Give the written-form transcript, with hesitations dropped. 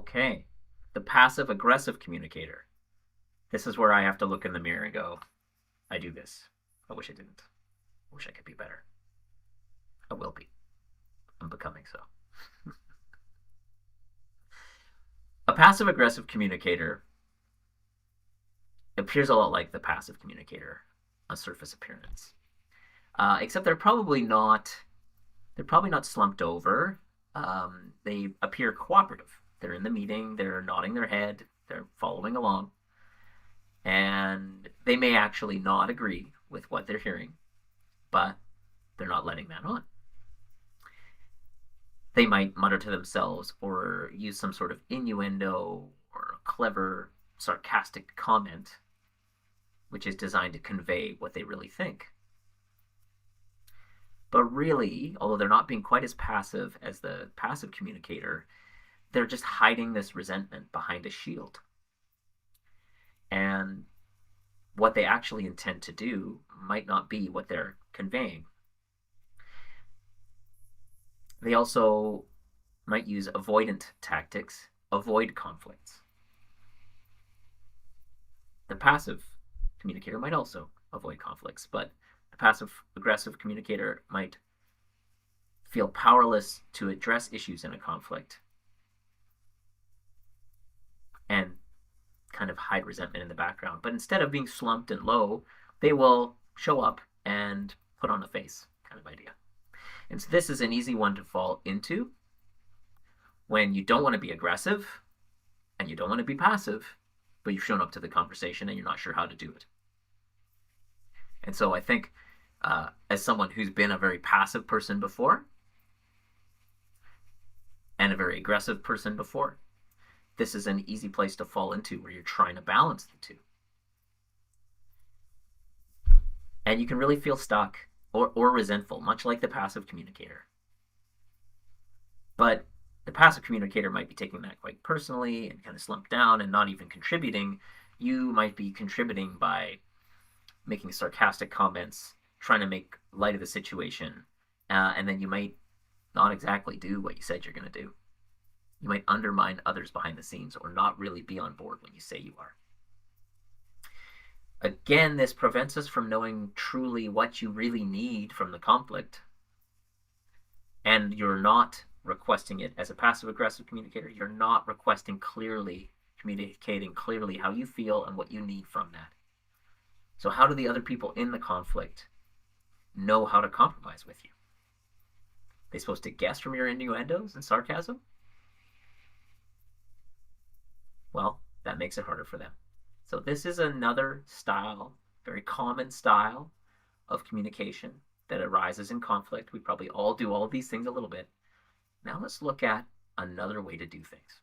Okay. The passive aggressive communicator. This is where I have to look in the mirror and go, I do this. I wish I didn't. I wish I could be better. I will be. I'm becoming so. A passive aggressive communicator appears a lot like the passive communicator on surface appearance. Except they're probably not slumped over. They appear cooperative. They're in the meeting, they're nodding their head, they're following along, and they may actually not agree with what they're hearing, but they're not letting that on. They might mutter to themselves or use some sort of innuendo or a clever, sarcastic comment, which is designed to convey what they really think. But really, although they're not being quite as passive as the passive communicator, they're just hiding this resentment behind a shield. And what they actually intend to do might not be what they're conveying. They also might use avoidant tactics, avoid conflicts. The passive communicator might also avoid conflicts, but the passive aggressive communicator might feel powerless to address issues in a conflict and kind of hide resentment in the background. But instead of being slumped and low, they will show up and put on a face kind of idea. And so this is an easy one to fall into when you don't want to be aggressive and you don't want to be passive, but you've shown up to the conversation and you're not sure how to do it. And so I think as someone who's been a very passive person before and a very aggressive person before, this is an easy place to fall into where you're trying to balance the two. And you can really feel stuck or resentful, much like the passive communicator. But the passive communicator might be taking that quite personally and kind of slumped down and not even contributing. You might be contributing by making sarcastic comments, trying to make light of the situation, and then you might not exactly do what you said you're going to do. You might undermine others behind the scenes or not really be on board when you say you are. Again, this prevents us from knowing truly what you really need from the conflict, and you're not requesting it as a passive-aggressive communicator. You're not requesting clearly, communicating clearly how you feel and what you need from that. So how do the other people in the conflict know how to compromise with you? They're supposed to guess from your innuendos and sarcasm? Well, that makes it harder for them. So this is another style, very common style of communication that arises in conflict. We probably all do all of these things a little bit. Now let's look at another way to do things.